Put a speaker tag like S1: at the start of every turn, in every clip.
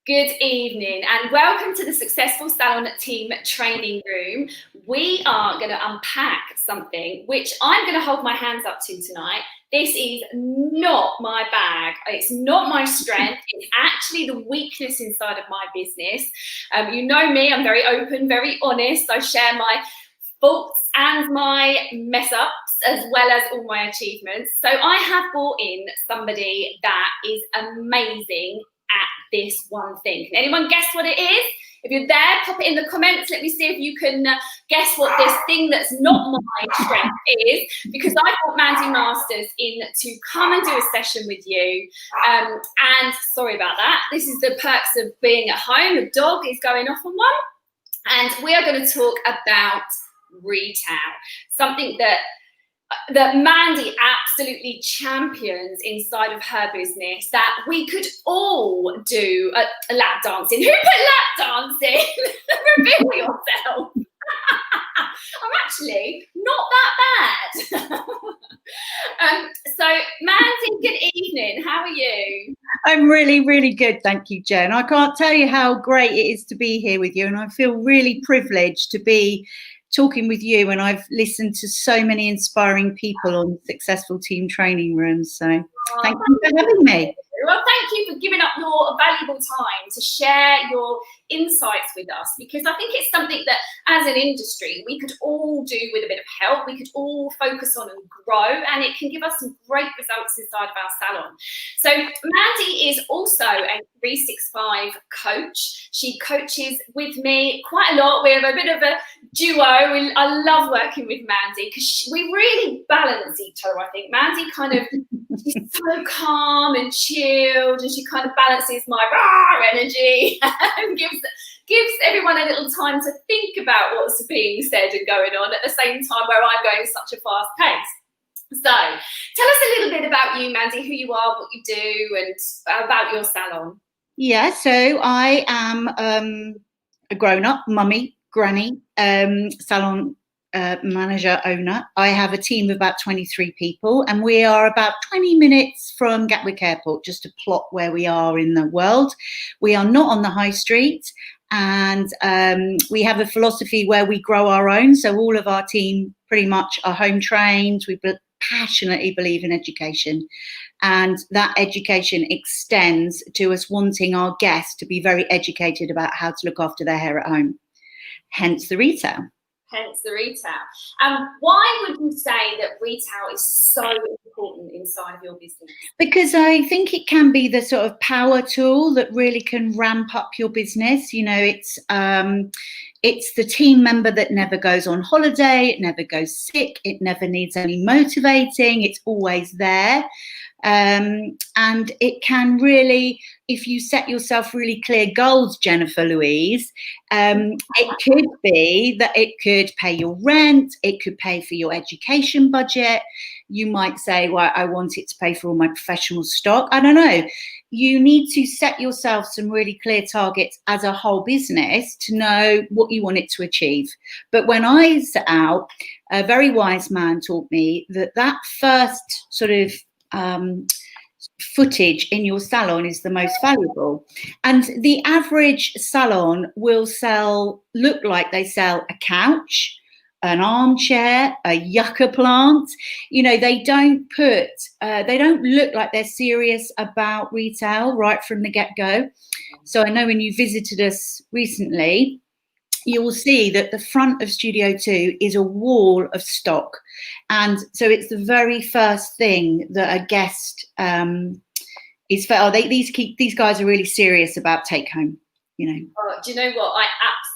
S1: Good evening and welcome to the Successful Salon Team Training Room. We are going to unpack something which I'm going to hold my hands up to tonight. This is not my bag. It's not my strength. It's actually the weakness inside of my business. You know me, I'm very open, very honest. I share my faults and my mess ups as well as all my achievements. So I have brought in somebody that is amazing at this one thing. Can anyone guess what it is? If you're there, pop it in the comments. Let me see if you can guess what this thing that's not my strength is, because I brought Mandy Masters in to come and do a session with you. And sorry about that. This is the perks of being at home. The dog is going off on one. And we are going to talk about retail, something that Mandy absolutely champions inside of her business, that we could all do a lap dancing. Who put lap dancing? Reveal yourself. I'm actually not that bad. So Mandy, good evening. How are you?
S2: I'm really, really good. Thank you, Jen. I can't tell you how great it is to be here with you. And I feel really privileged to be talking with you, and I've listened to so many inspiring people on Successful Team Training Rooms. So thank you for having me.
S1: Well, thank you for giving up your valuable time to share your insights with us, because I think it's something that as an industry we could all do with a bit of help. We could all focus on and grow, and it can give us some great results inside of our salon. So Mandy is also a 365 coach. She coaches with me quite a lot. We're a bit of a duo. I love working with Mandy because we really balance each other. I think Mandy kind of she's so calm and chilled, and she kind of balances my raw energy and gives everyone a little time to think about what's being said and going on at the same time where I'm going such a fast pace. So tell us a little bit about you, Mandy, who you are, what you do, and about your salon.
S2: Yeah, so I am a grown-up mummy, granny, salon manager, owner. I have a team of about 23 people, and we are about 20 minutes from Gatwick Airport, just to plot where we are in the world. We are not on the high street, and we have a philosophy where we grow our own. So all of our team pretty much are home trained. We passionately believe in education, and that education extends to us wanting our guests to be very educated about how to look after their hair at home, hence the retail.
S1: Hence the retail. Why would you say that retail is so important inside of your business?
S2: Because I think it can be the sort of power tool that really can ramp up your business. You know, it's the team member that never goes on holiday, it never goes sick, it never needs any motivating, it's always there. And it can really, if you set yourself really clear goals, Jennifer Louise, it could be that it could pay your rent, it could pay for your education budget. You might say, well, I want it to pay for all my professional stock. I don't know. You need to set yourself some really clear targets as a whole business to know what you want it to achieve. But when I set out, a very wise man taught me that first sort of footage in your salon is the most valuable, and the average salon will look like they sell a couch, an armchair, a yucca plant. You know, they don't look like they're serious about retail right from the get-go. So I know when you visited us recently, you will see that the front of Studio 2 is a wall of stock. And so it's the very first thing that a guest is for. These guys are really serious about take home, you know.
S1: Oh, do you know what? I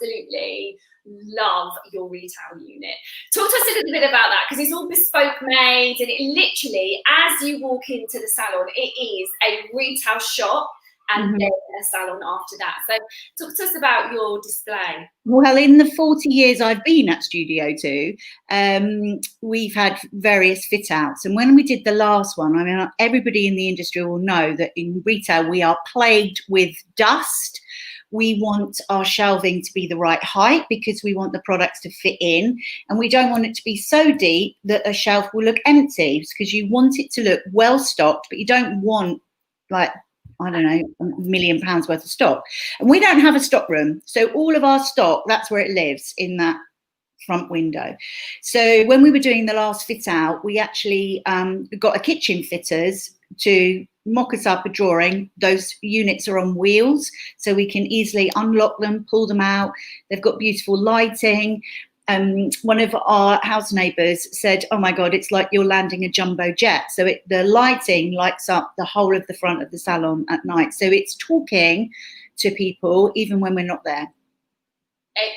S1: absolutely love your retail unit. Talk to us a little bit about that, because it's all bespoke made, and it literally, as you walk into the salon, it is a retail shop and then a salon after that. So talk to us about your display.
S2: Well, in the 40 years I've been at Studio 2, we've had various fit outs. And when we did the last one, I mean, everybody in the industry will know that in retail, we are plagued with dust. We want our shelving to be the right height because we want the products to fit in. And we don't want it to be so deep that a shelf will look empty, because you want it to look well stocked, but you don't want like I don't know, £1 million worth of stock. And we don't have a stock room. So all of our stock, that's where it lives, in that front window. So when we were doing the last fit out, we actually got a kitchen fitters to mock us up a drawing. Those units are on wheels, so we can easily unlock them, pull them out. They've got beautiful lighting. One of our house neighbours said, "Oh my God, it's like you're landing a jumbo jet." So the lighting lights up the whole of the front of the salon at night. So it's talking to people even when we're not there.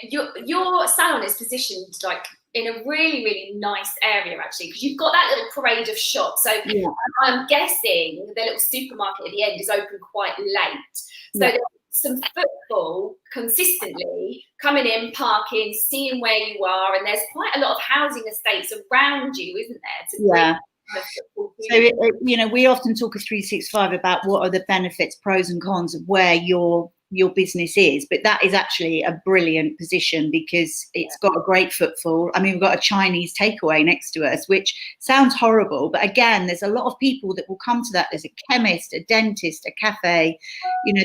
S1: Your salon is positioned like in a really, really nice area, actually, because you've got that little parade of shops. So yeah. I'm guessing the little supermarket at the end is open quite late. So yeah. There's some footfall consistently coming in, parking, seeing where you are, and there's quite a lot of housing estates around you, isn't there?
S2: Yeah. So we often talk at 365 about what are the benefits, pros and cons of where your business is, but that is actually a brilliant position because it's got a great footfall. I mean, we've got a Chinese takeaway next to us, which sounds horrible, but again, there's a lot of people that will come to that. There's a chemist, a dentist, a cafe,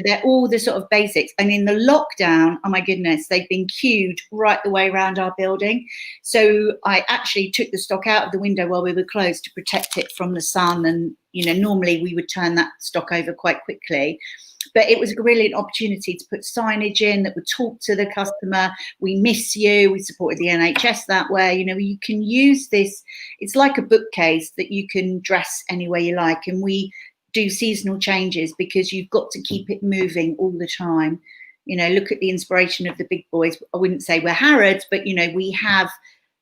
S2: they're all the sort of basics. And in the lockdown, oh my goodness, they've been queued right the way around our building. So I actually took the stock out of the window while we were closed to protect it from the sun. And, normally we would turn that stock over quite quickly. But it was a brilliant opportunity to put signage in that would talk to the customer. We miss you. We supported the NHS that way. You can use this. It's like a bookcase that you can dress any way you like. And we do seasonal changes because you've got to keep it moving all the time. Look at the inspiration of the big boys. I wouldn't say we're Harrods, but, we have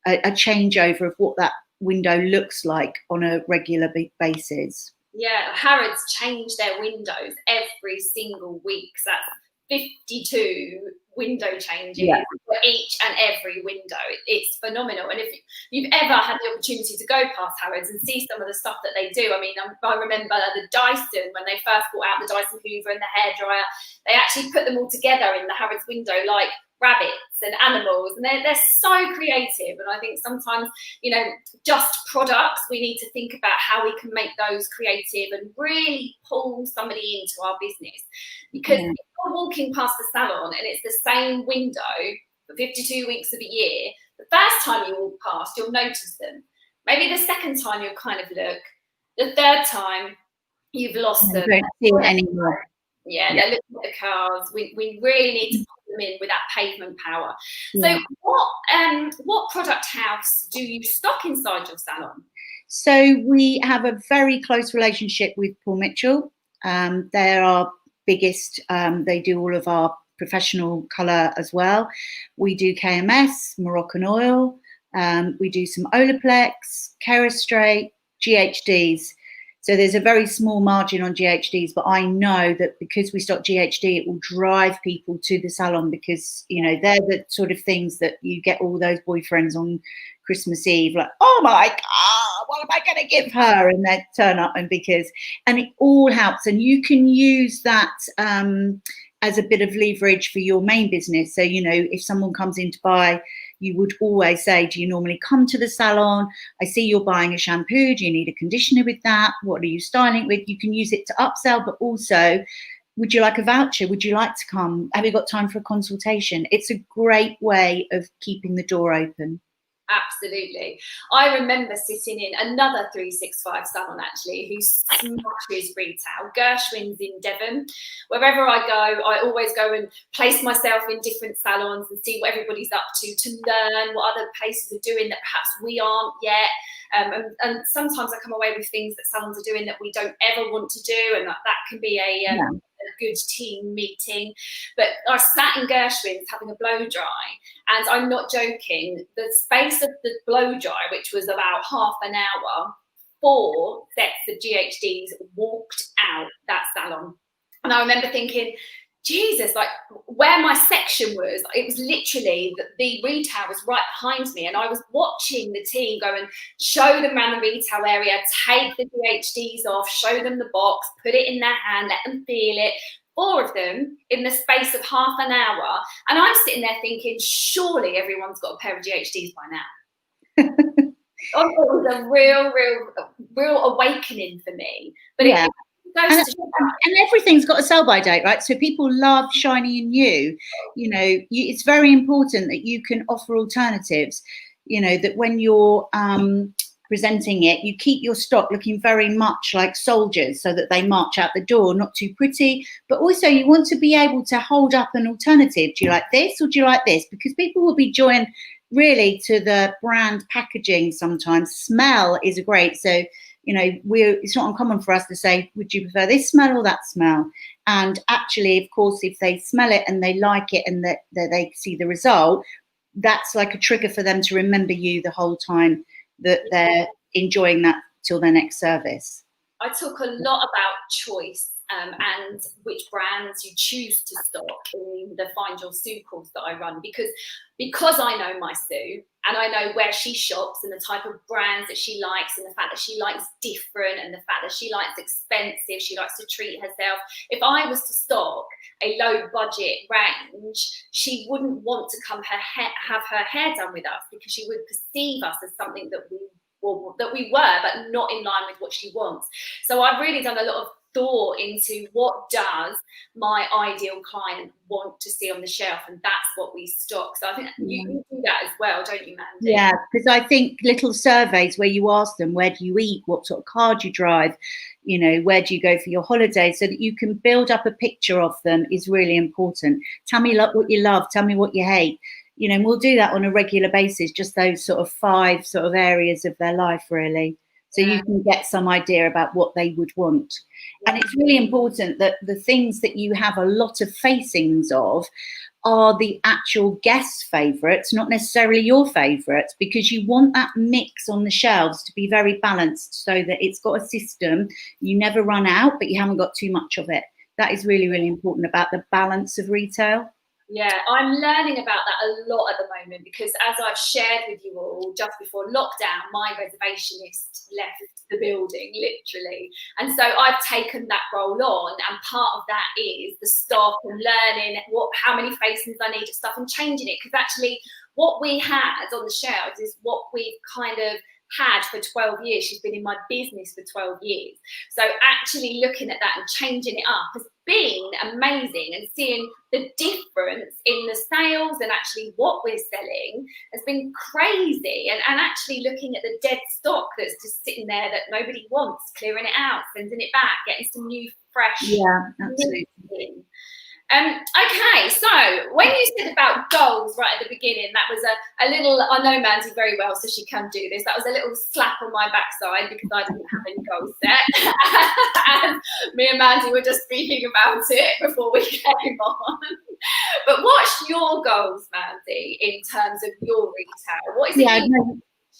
S2: a changeover of what that window looks like on a regular basis.
S1: Yeah, Harrods change their windows every single week. So that's 52 window changes for each and every window. It's phenomenal. And if you've ever had the opportunity to go past Harrods and see some of the stuff that they do, I mean, I remember the Dyson, when they first brought out the Dyson Hoover and the hairdryer, they actually put them all together in the Harrods window like rabbits and animals, and they're so creative. And I think sometimes, just products, we need to think about how we can make those creative and really pull somebody into our business. Because if you're walking past the salon and it's the same window for 52 weeks of a year, the first time you walk past, you'll notice them. Maybe the second time you'll kind of look. The third time you've lost them.
S2: You don't see it anymore.
S1: Yeah, they're looking at the cars. We really need to put them in with that pavement power. So what product house do you stock inside your salon?
S2: So we have a very close relationship with Paul Mitchell. They're our biggest. They do all of our professional colour as well. We do KMS, Moroccan Oil. We do some Olaplex, Kerastase, GHDs. So there's a very small margin on GHDs, but I know that because we stock GHD, it will drive people to the salon because, they're the sort of things that you get all those boyfriends on Christmas Eve, like, oh my God, what am I going to give her? And they turn up and it all helps. And you can use that as a bit of leverage for your main business. So, if someone comes in to buy, you would always say, do you normally come to the salon? I see you're buying a shampoo. Do you need a conditioner with that? What are you styling with? You can use it to upsell, but also, would you like a voucher? Would you like to come? Have you got time for a consultation? It's a great way of keeping the door open.
S1: Absolutely. I remember sitting in another 365 salon, actually, who smashes retail, Gershwin's in Devon. Wherever I go, I always go and place myself in different salons and see what everybody's up to learn what other places are doing that perhaps we aren't yet. And sometimes I come away with things that salons are doing that we don't ever want to do, and that can be a good team meeting. But I sat in Gershwin's having a blow dry, and I'm not joking, the space of the blow dry, which was about half an hour, 4 sets of GHDs walked out that salon. And I remember thinking, Jesus, like where my section was, it was literally the retail was right behind me, and I was watching the team go and show them around the retail area, take the GHDs off, show them the box, put it in their hand, let them feel it. 4 of them in the space of half an hour, and I'm sitting there thinking, surely everyone's got a pair of GHDs by now. It was a real awakening for me. But it Goes
S2: And,
S1: to show.
S2: and everything's got a sell by date, right? So people love shiny and new. You know, it's very important that you can offer alternatives. You know, that when you're presenting it, you keep your stock looking very much like soldiers so that they march out the door, not too pretty. But also you want to be able to hold up an alternative. Do you like this or do you like this? Because people will be joined really to the brand packaging sometimes. Smell is great. So, you know, it's not uncommon for us to say, would you prefer this smell or that smell? And actually, of course, if they smell it and they like it and that they see the result, that's like a trigger for them to remember you the whole time that they're enjoying that till their next service.
S1: I talk a lot about choice and which brands you choose to stock in the Find Your Sue course that I run, because I know my Sue and I know where she shops and the type of brands that she likes and the fact that she likes different and the fact that she likes expensive, she likes to treat herself. If I was to stock a low budget range, she wouldn't want to have her hair done with us because she would perceive us as something that we were, but not in line with what she wants. So I've really done a lot of thought into what does my ideal client want to see on the shelf, and that's what we stock. So I think you do that as well, don't you, Mandy?
S2: Yeah, because I think little surveys where you ask them, where do you eat, what sort of car do you drive, you know, where do you go for your holiday, so that you can build up a picture of them is really important. Tell me what you love, tell me what you hate, you know, and we'll do that on a regular basis, just those sort of 5 sort of areas of their life really. So you can get some idea about what they would want. And it's really important that the things that you have a lot of facings of are the actual guest favourites, not necessarily your favourites, because you want that mix on the shelves to be very balanced so that it's got a system. You never run out, but you haven't got too much of it. That is really, really important about the balance of retail.
S1: Yeah, I'm learning about that a lot at the moment because as I've shared with you all just before lockdown, my reservationist left the building, literally. And so I've taken that role on, and part of that is the stock and learning how many facings I need of stuff and changing it. Because actually what we had on the shelves is what we've kind of had for 12 years. She's been in my business for 12 years. So actually looking at that and changing it up has been amazing, and seeing the difference in the sales and actually what we're selling has been crazy. And actually looking at the dead stock that's just sitting there that nobody wants, clearing it out, sending it back, getting some new, fresh.
S2: Yeah, absolutely.
S1: Okay, so when you said about goals right at the beginning, that was a little, I know Mandy very well, so she can do this. That was a little slap on my backside because I didn't have any goals set. And me and Mandy were just speaking about it before we came on. But what's your goals, Mandy, in terms of your retail? What is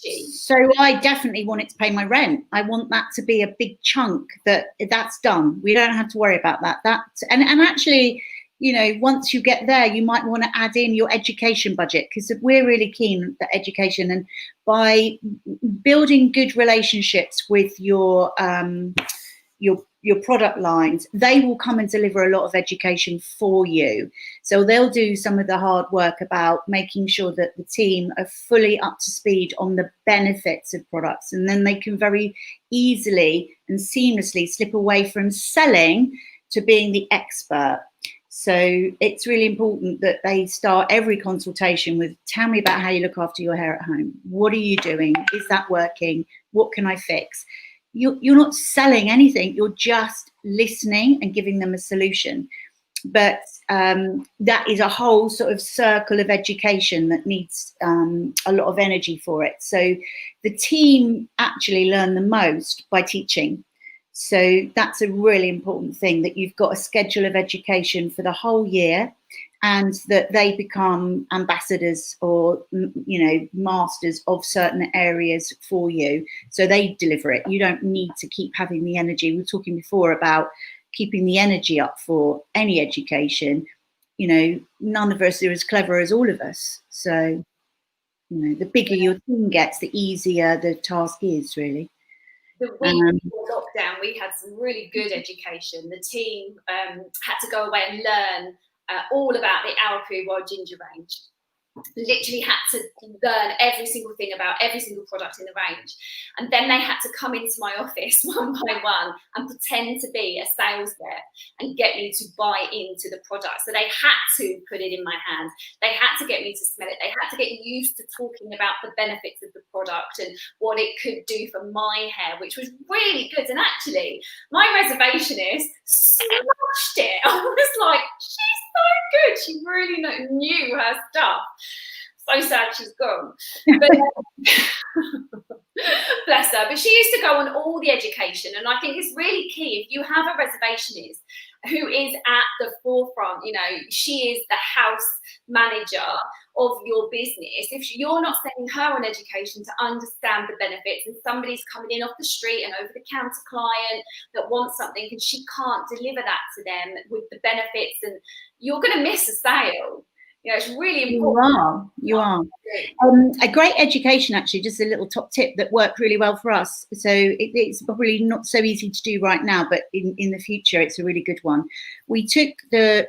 S1: it?
S2: So I definitely want it to pay my rent. I want that to be a big chunk that's done. We don't have to worry about that. And actually, you know, once you get there, you might want to add in your education budget, because we're really keen at education, and by building good relationships with your product lines, they will come and deliver a lot of education for you. So they'll do some of the hard work about making sure that the team are fully up to speed on the benefits of products, and then they can very easily and seamlessly slip away from selling to being the expert. So it's really important that they start every consultation with, tell me about how you look after your hair at home. What are you doing? Is that working? What can I fix? You're not selling anything. You're just listening and giving them a solution. But that is a whole sort of circle of education that needs a lot of energy for it. So the team actually learn the most by teaching. So that's a really important thing, that you've got a schedule of education for the whole year, and that they become ambassadors or, you know, masters of certain areas for you. So they deliver it. You don't need to keep having the energy. We were talking before about keeping the energy up for any education. You know, none of us are as clever as all of us. So, you know, the bigger your team gets, the easier the task is, really.
S1: The week before lockdown, we had some really good education. The team had to go away and learn all about the Our Poo Wild Ginger range. literally had to learn every single thing about every single product in the range. And then they had to come into my office one by one and pretend to be a sales rep and get me to buy into the product. So they had to put it in my hand. They had to get me to smell it. They had to get used to talking about the benefits of the product and what it could do for my hair, which was really good. And actually, my reservationist smashed it. I was like, she's so good. She really knew her stuff. So sad she's gone. But, bless her. But she used to go on all the education. And I think it's really key if you have a reservationist who is at the forefront, you know, she is the house manager of your business. If you're not sending her on education to understand the benefits, and somebody's coming in off the street, an over-the-counter client that wants something, and she can't deliver that to them with the benefits, and you're going to miss a sale. You know, it's really important.
S2: You are. A great education, actually, just a little top tip that worked really well for us. So it's probably not so easy to do right now, but in the future, it's a really good one. We took a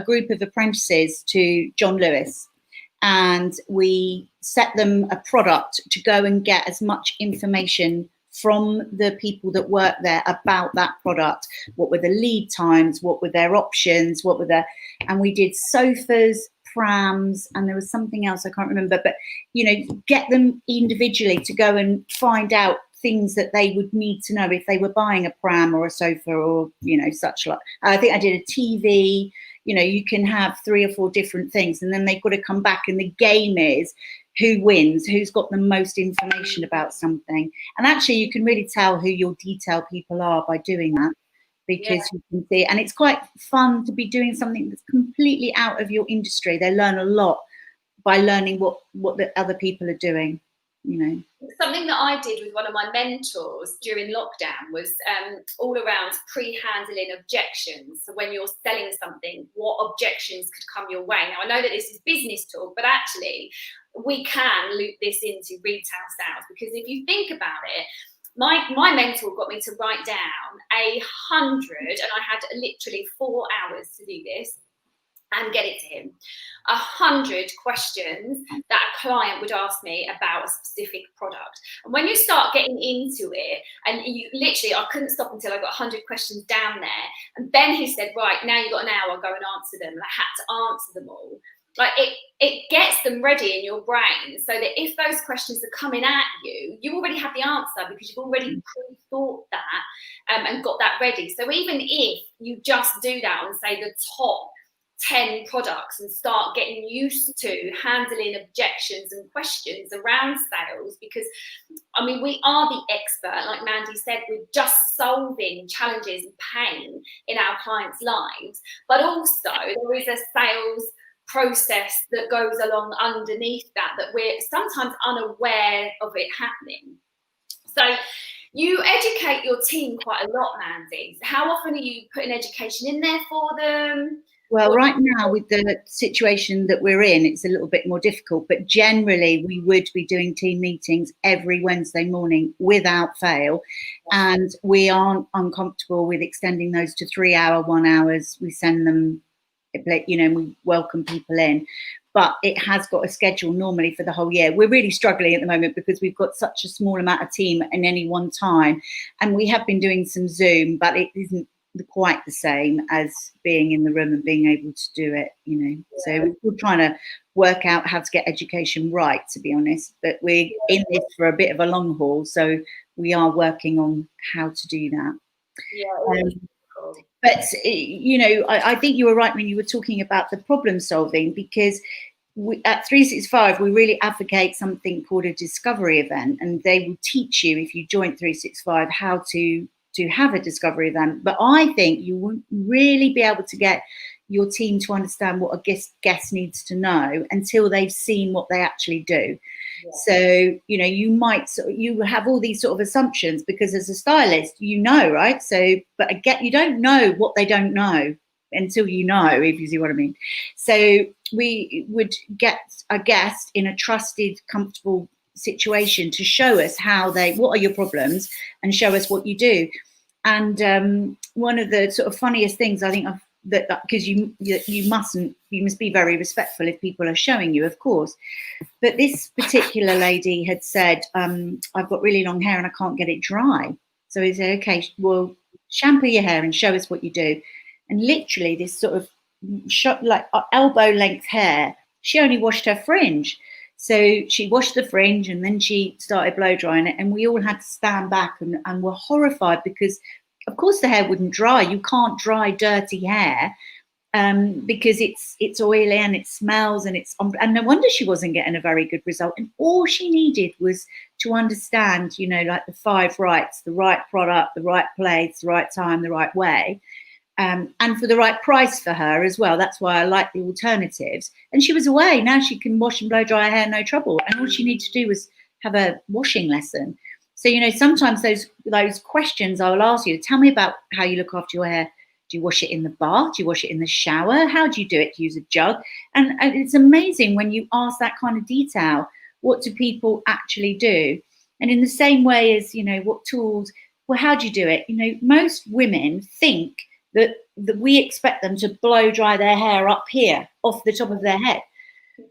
S2: group of apprentices to John Lewis, and we set them a product to go and get as much information from the people that work there about that product. What were the lead times? What were their options? And we did sofas, prams, and there was something else I can't remember, but, you know, get them individually to go and find out things that they would need to know if they were buying a pram or a sofa or, you know, such like. I think I did a TV. You know, you can have 3 or 4 different things, and then they've got to come back, and the game is who wins, who's got the most information about something. And actually, you can really tell who your detail people are by doing that, because you can see, and it's quite fun to be doing something that's completely out of your industry. They learn a lot by learning what the other people are doing, you know.
S1: Something that I did with one of my mentors during lockdown was all around pre-handling objections. So when you're selling something, what objections could come your way? Now, I know that this is business talk, but actually we can loop this into retail sales, because if you think about it, my mentor got me to write down 100, and I had literally 4 hours to do this and get it to him. 100 questions that a client would ask me about a specific product. And when you start getting into it, and you literally, I couldn't stop until I got 100 questions down there. And then he said, right, now you've got an hour, go and answer them. And I had to answer them all. Like it gets them ready in your brain, so that if those questions are coming at you, you already have the answer, because you've already pre-thought that and got that ready. So even if you just do that and say the top 10 products and start getting used to handling objections and questions around sales, because I mean, we are the expert, like Mandy said, we're just solving challenges and pain in our clients' lives, but also there is a sales process that goes along underneath that we're sometimes unaware of it happening. So you educate your team quite a lot, Mandy. How often are you putting education in there for them?
S2: Well, right now with the situation that we're in, it's a little bit more difficult, but generally we would be doing team meetings every Wednesday morning without fail. And we aren't uncomfortable with extending those to 3-hour, 1 hours. We send them, you know, we welcome people in, but it has got a schedule normally for the whole year. We're really struggling at the moment because we've got such a small amount of team in any one time, and we have been doing some Zoom, but it isn't quite the same as being in the room and being able to do it, you know. So we're trying to work out how to get education right, to be honest, but we're in this for a bit of a long haul, so we are working on how to do that. But, you know, I think you were right when you were talking about the problem solving, because at 365, we really advocate something called a discovery event, and they will teach you, if you join 365, how to have a discovery event. But I think you won't really be able to get your team to understand what a guest needs to know until they've seen what they actually do. So, you know, you have all these sort of assumptions, because as a stylist, you know, right? So, but again, you don't know what they don't know until you know, if you see what I mean. So we would get a guest in a trusted, comfortable situation to show us what are your problems, and show us what you do. And one of the sort of funniest things I think I've that because you must be very respectful if people are showing you, of course. But this particular lady had said, I've got really long hair and I can't get it dry. So he said, okay, well, shampoo your hair and show us what you do. And literally this sort of like elbow length hair, she only washed her fringe. So she washed the fringe and then she started blow drying it, and we all had to stand back and were horrified because, of course, the hair wouldn't dry. You can't dry dirty hair because it's oily and it smells, and and no wonder she wasn't getting a very good result. And all she needed was to understand, you know, like the 5 rights: the right product, the right place, the right time, the right way. And for the right price for her as well. That's why I like the alternatives. And she was away. Now she can wash and blow dry her hair, no trouble. And all she needed to do was have a washing lesson. So, you know, sometimes those questions I will ask you, tell me about how you look after your hair. Do you wash it in the bath? Do you wash it in the shower? How do you do it? Do you use a jug? And it's amazing when you ask that kind of detail, what do people actually do? And in the same way as, you know, what tools, well, how do you do it? You know, most women think that we expect them to blow dry their hair up here off the top of their head.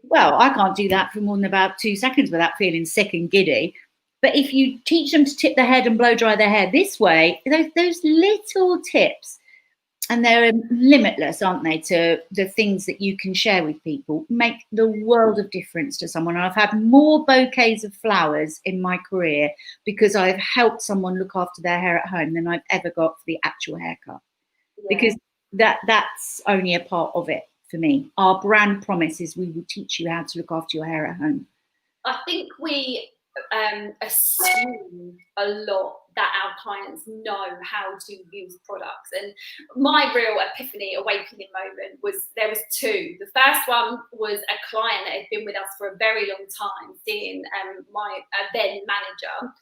S2: Well, I can't do that for more than about 2 seconds without feeling sick and giddy. But if you teach them to tip their head and blow dry their hair this way, those little tips, and they're limitless, aren't they, to the things that you can share with people, make the world of difference to someone. And I've had more bouquets of flowers in my career because I've helped someone look after their hair at home than I've ever got for the actual haircut. Because that's only a part of it for me. Our brand promise is we will teach you how to look after your hair at home.
S1: I think we assume a lot that our clients know how to use products, and my real epiphany awakening moment was there was 2. The first one was a client that had been with us for a very long time, seeing my then manager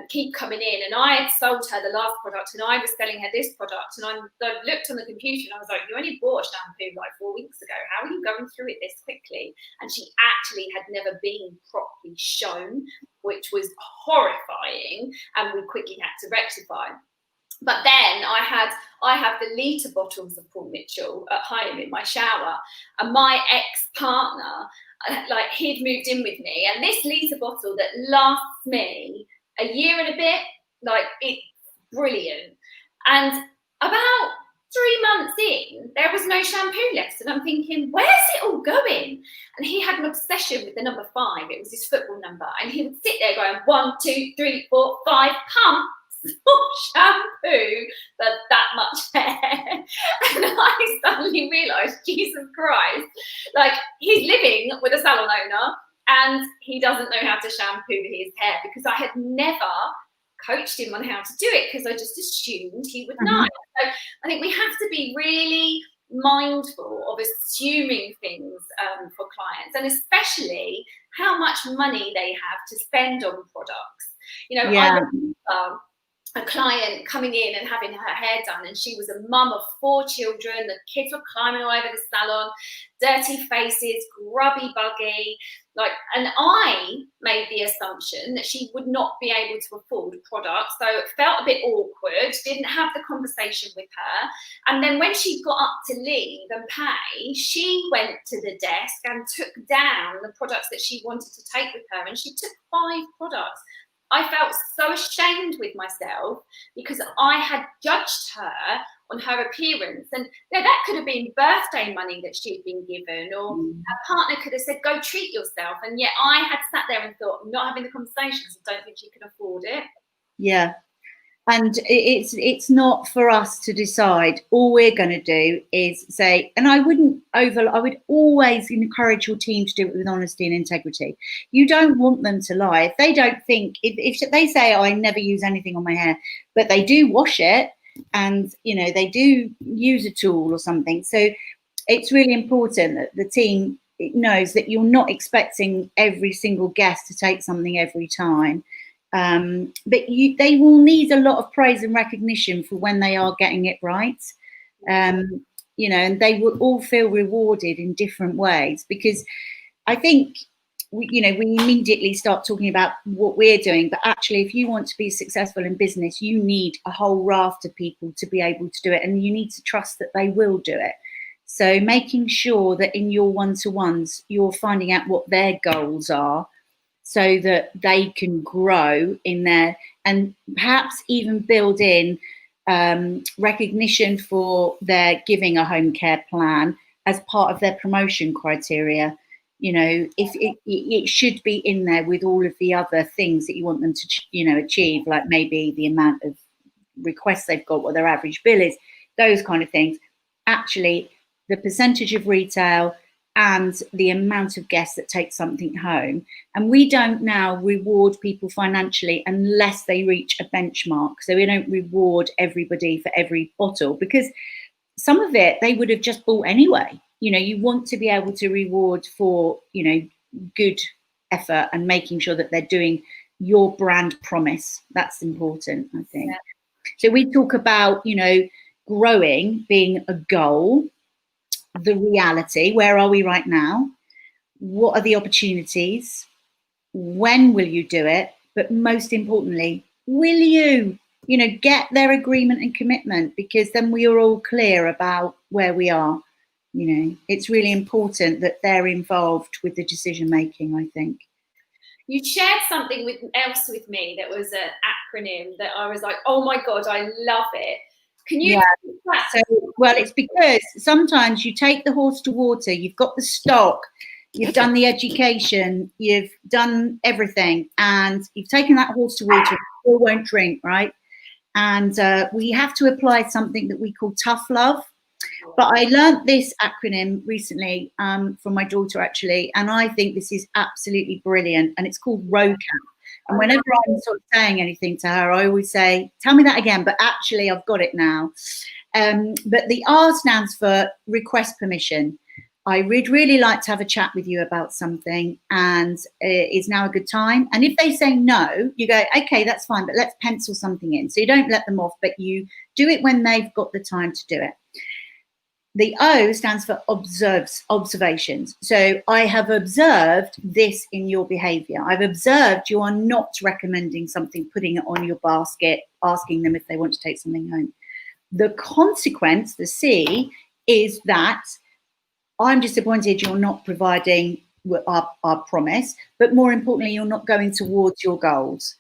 S1: keep coming in, and I had sold her the last product and I was selling her this product, and I looked on the computer and I was like, you only bought a shampoo like 4 weeks ago, how are you going through it this quickly? And she actually had never been properly shown, which was horrifying, and we quickly had to rectify. But then I have the litre bottles of Paul Mitchell at home in my shower, and my ex-partner, like, he'd moved in with me, and this litre bottle that lasts me a year and a bit, like, it's brilliant. And about 3 months in, there was no shampoo left, and I'm thinking, where's it all going? And he had an obsession with the number 5. It was his football number, and he would sit there going 1, 2, 3, 4, 5 pumps of shampoo for that much hair. And I suddenly realised, Jesus Christ, like, he's living with a salon owner and he doesn't know how to shampoo his hair, because I had never coached him on how to do it because I just assumed he would know. So I think we have to be really mindful of assuming things for clients, and especially how much money they have to spend on products. You know, I remember a client coming in and having her hair done, and she was a mum of 4 children. The kids were climbing all over the salon, dirty faces, grubby buggy, like, and I made the assumption that she would not be able to afford products, so it felt a bit awkward, didn't have the conversation with her. And then when she got up to leave and pay, she went to the desk and took down the products that she wanted to take with her, and she took 5 products. I felt so ashamed with myself because I had judged her on her appearance. And you know, that could have been birthday money that she'd been given, or her partner could have said, go treat yourself. And yet I had sat there and thought, I'm not having the conversation because I don't think she can afford it.
S2: Yeah. And it's not for us to decide. All we're going to do is say, and I would always encourage your team to do it with honesty and integrity. You don't want them to lie. If they don't think, if they say, oh, I never use anything on my hair, but they do wash it and, you know, they do use a tool or something. So it's really important that the team knows that you're not expecting every single guest to take something every time. But they will need a lot of praise and recognition for when they are getting it right. You know, and they will all feel rewarded in different ways, because I think we immediately start talking about what we're doing. But actually, if you want to be successful in business, you need a whole raft of people to be able to do it, and you need to trust that they will do it. So making sure that in your one-to-ones, you're finding out what their goals are so that they can grow in there, and perhaps even build in recognition for their giving a home care plan as part of their promotion criteria. If it should be in there with all of the other things that you want them to, achieve, like maybe the amount of requests they've got, what their average bill is, those kind of things. Actually, the percentage of retail and the amount of guests that take something home. And we don't now reward people financially unless they reach a benchmark. So we don't reward everybody for every bottle, because some of it they would have just bought anyway. You want to be able to reward for, good effort and making sure that they're doing your brand promise. That's important, I think. Yeah. So we talk about, growing being a goal, the reality, where are we right now? What are the opportunities? When will you do it? But most importantly, will you, get their agreement and commitment? Because then we are all clear about where we are. It's really important that they're involved with the decision making, I think.
S1: You shared something else with me that was an acronym that I was like, oh my God, I love it. Can you?
S2: Yeah. So, well, it's because sometimes you take the horse to water, you've got the stock, you've done the education, you've done everything, and you've taken that horse to water, still won't drink, right? And we have to apply something that we call tough love. But I learned this acronym recently from my daughter, actually, and I think this is absolutely brilliant, and it's called ROCAP. And whenever I'm sort of saying anything to her, I always say, tell me that again, but actually I've got it now. But the R stands for request permission. I would really like to have a chat with you about something, and is now a good time? And if they say no, you go, okay, that's fine, but let's pencil something in. So you don't let them off, but you do it when they've got the time to do it. The O stands for observations. So I have observed this in your behavior. I've observed you are not recommending something, putting it on your basket, asking them if they want to take something home. The consequence, the C, is that I'm disappointed you're not providing our promise, but more importantly, you're not going towards your goals.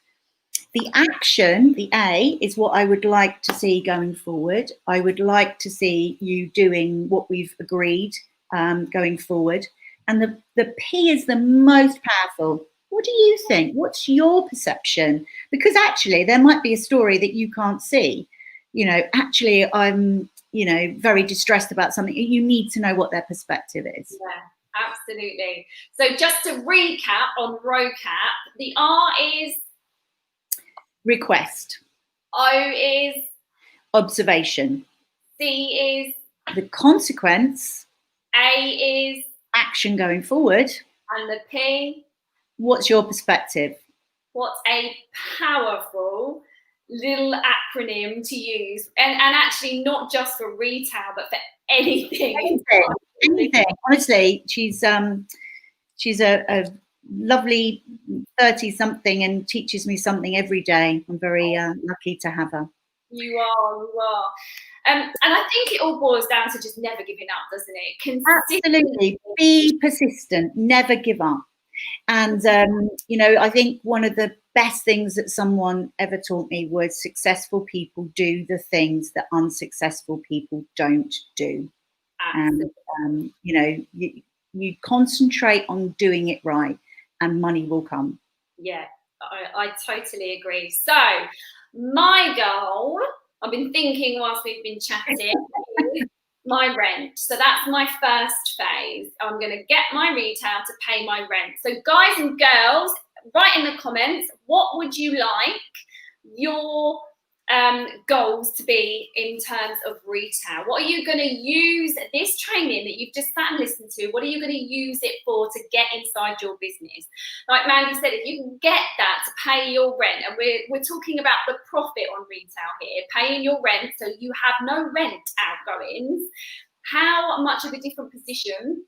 S2: The action, the A, is what I would like to see going forward. I would like to see you doing what we've agreed going forward. And the P is the most powerful. What do you think? What's your perception? Because actually, there might be a story that you can't see. Actually, I'm, very distressed about something. You need to know what their perspective is.
S1: Yeah, absolutely. So just to recap on ROCAP, the R is
S2: request.
S1: O is
S2: observation.
S1: C
S2: is the consequence.
S1: A is
S2: action going forward.
S1: And the P?
S2: What's your perspective?
S1: What's a powerful little acronym to use, and actually not just for retail, but for anything.
S2: Anything. Honestly, she's a lovely 30-something and teaches me something every day. I'm very lucky to have her.
S1: You are. And I think it all boils down to just never giving up, doesn't it?
S2: Absolutely. Be persistent. Never give up. And, I think one of the best things that someone ever taught me was successful people do the things that unsuccessful people don't do.
S1: Absolutely.
S2: And, you concentrate on doing it right and money will come.
S1: Yeah, I totally agree. So my goal, I've been thinking whilst we've been chatting, is my rent. So that's my first phase. I'm going to get my retail to pay my rent. So guys and girls, write in the comments, what would you like your goals to be in terms of retail? What are you going to use this training that you've just sat and listened to? What are you going to use it for to get inside your business? Like Mandy said, if you can get that to pay your rent, and we're talking about the profit on retail here, paying your rent so you have no rent outgoings, how much of a different position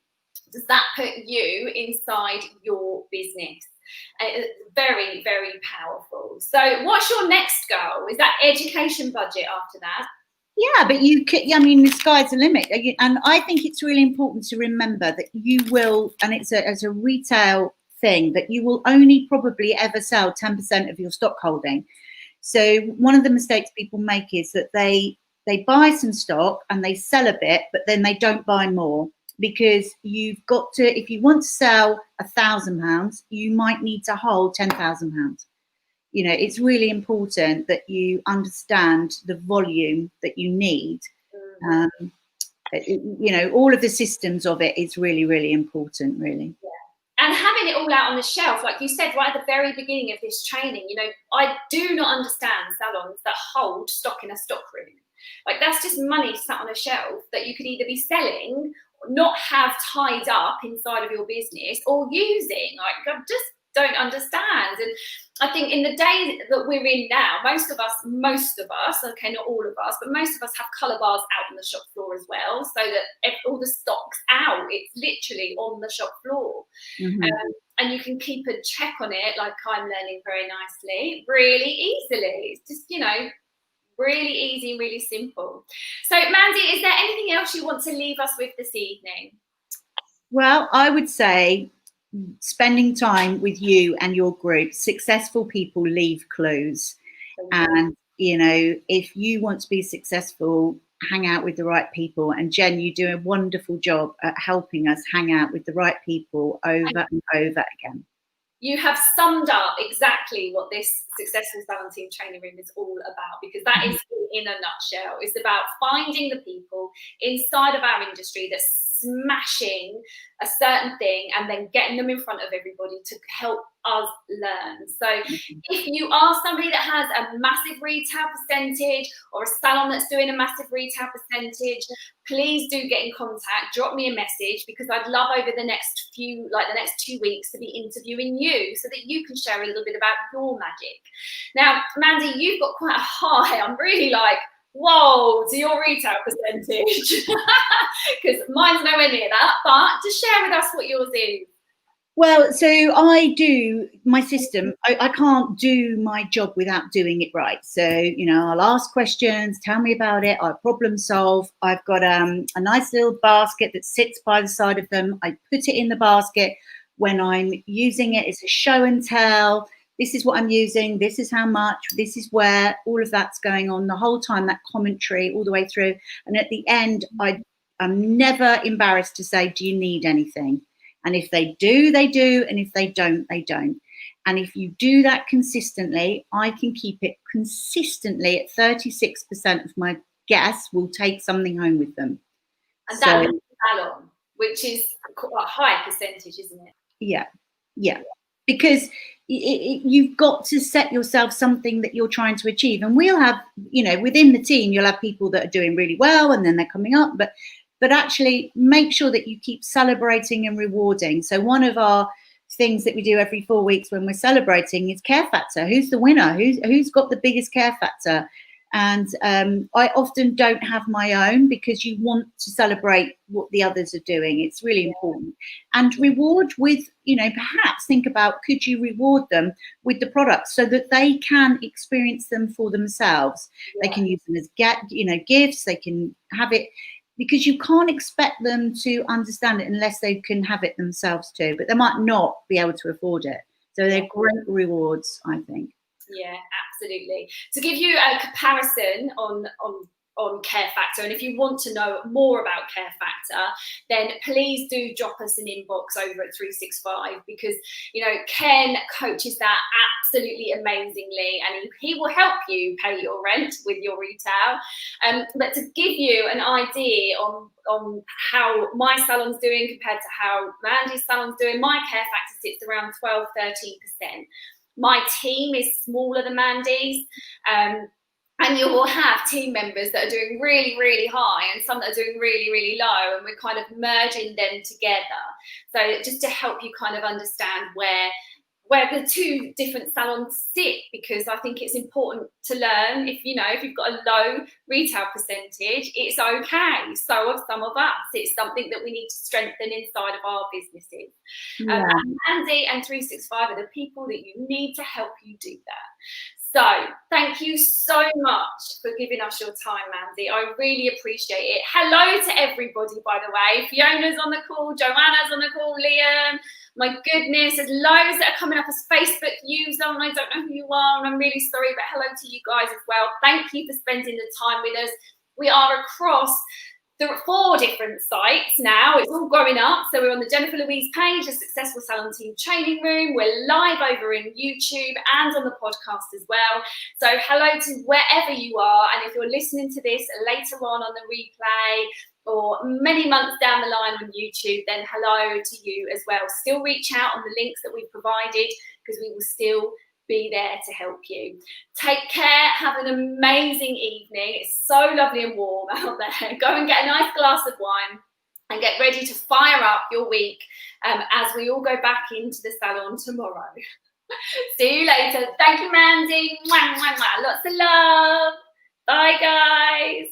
S1: does that put you inside your business? Very, very powerful. So what's your next goal? Is that education budget after that?
S2: Yeah, but I mean, the sky's the limit. And I think it's really important to remember that you will, and it's as a retail thing, that you will only probably ever sell 10% of your stock holding. So one of the mistakes people make is that they buy some stock and they sell a bit, but then they don't buy more, because you've got to, if you want to sell £1,000, you might need to hold £10,000. You know, it's really important that you understand the volume that you need. You know, all of the systems of it is really, really important, really.
S1: Yeah. And having it all out on the shelf, like you said right at the very beginning of this training, you know, I do not understand salons that hold stock in a stock room. Like, that's just money sat on a shelf that you could either be selling, or not have tied up inside of your business, or using. Like, I just don't understand. And I think in the day that we're in now, most of us, okay, not all of us, but most of us have colour bars out on the shop floor as well, so that all the stock's out. It's literally on the shop floor. And you can keep a check on it, like I'm learning very nicely, really easily. It's just, you know, really easy, really simple. So, Mandy, is there anything else you want to leave us with this evening?
S2: Well, I would say spending time with you and your group. Successful people leave clues. And, you know, if you want to be successful, hang out with the right people. And Jen, you do a wonderful job at helping us hang out with the right people over and over again.
S1: You have summed up exactly what this Successful Salon Team Training Room is all about, because that is in a nutshell. It's about finding the people inside of our industry that's smashing a certain thing and then getting them in front of everybody to help us learn. So if you are somebody that has a massive retail percentage, or a salon that's doing a massive retail percentage, please do get in contact, drop me a message, because I'd love over the next 2 weeks to be interviewing you, so that you can share a little bit about your magic. Now, Mandy, you've got quite a high, I'm really like, whoa, to your retail percentage, because mine's nowhere near that, but just share with us what yours is.
S2: Well, so I do my system. I can't do my job without doing it right. So, you know, I'll ask questions, tell me about it, I'll problem solve. I've got a nice little basket that sits by the side of them. I put it in the basket when I'm using it. It's a show and tell. This is what I'm using. This is how much. This is where. All of that's going on the whole time, that commentary all the way through. And at the end, I'm never embarrassed to say, do you need anything? And if they do, they do. And if they don't, they don't. And if you do that consistently, I can keep it consistently at 36% of my guests will take something home with them.
S1: And that's the salon, which is a high percentage, isn't it?
S2: Yeah, yeah. Because you've got to set yourself something that you're trying to achieve. And we'll have, you know, within the team, you'll have people that are doing really well and then they're coming up. But actually make sure that you keep celebrating and rewarding. So one of our things that we do every 4 weeks when we're celebrating is care factor. Who's the winner? Who's got the biggest care factor? And I often don't have my own, because you want to celebrate what the others are doing. It's really important. And reward with, you know, perhaps think about, could you reward them with the products so that they can experience them for themselves? Yeah. They can use them as gifts. They can have it, because you can't expect them to understand it unless they can have it themselves too. But they might not be able to afford it. So they're great rewards, I think.
S1: Yeah, absolutely. To give you a comparison on Care Factor, and if you want to know more about Care Factor, then please do drop us an inbox over at 365, because, you know, Ken coaches that absolutely amazingly, and he will help you pay your rent with your retail. But to give you an idea on how my salon's doing compared to how Mandy's salon's doing, my Care Factor sits around 12-13%. My team is smaller than Mandy's, and you will have team members that are doing really, really high and some that are doing really, really low, and we're kind of merging them together. So just to help you kind of understand where where the two different salons sit, because I think it's important to learn. If you've got a low retail percentage, it's okay. So have some of us. It's something that we need to strengthen inside of our businesses.
S2: Yeah.
S1: And Mandy and 365 are the people that you need to help you do that. So thank you so much for giving us your time, Mandy. I really appreciate it. Hello to everybody, by the way. Fiona's on the call, Joanna's on the call, Liam. My goodness, there's loads that are coming up as Facebook user, and I don't know who you are, and I'm really sorry, but hello to you guys as well. Thank you for spending the time with us. We are across 4 different sites now. It's all growing up. So we're on the Jennifer Louise page, the Successful Salon Team Training Room. We're live over in YouTube and on the podcast as well. So hello to wherever you are. And if you're listening to this later on the replay, or many months down the line on YouTube, then hello to you as well. Still reach out on the links that we've provided, because we will still be there to help you. Take care. Have an amazing evening. It's so lovely and warm out there. Go and get a nice glass of wine and get ready to fire up your week as we all go back into the salon tomorrow. See you later. Thank you, Mandy. Mwah, mwah, mwah. Lots of love. Bye, guys.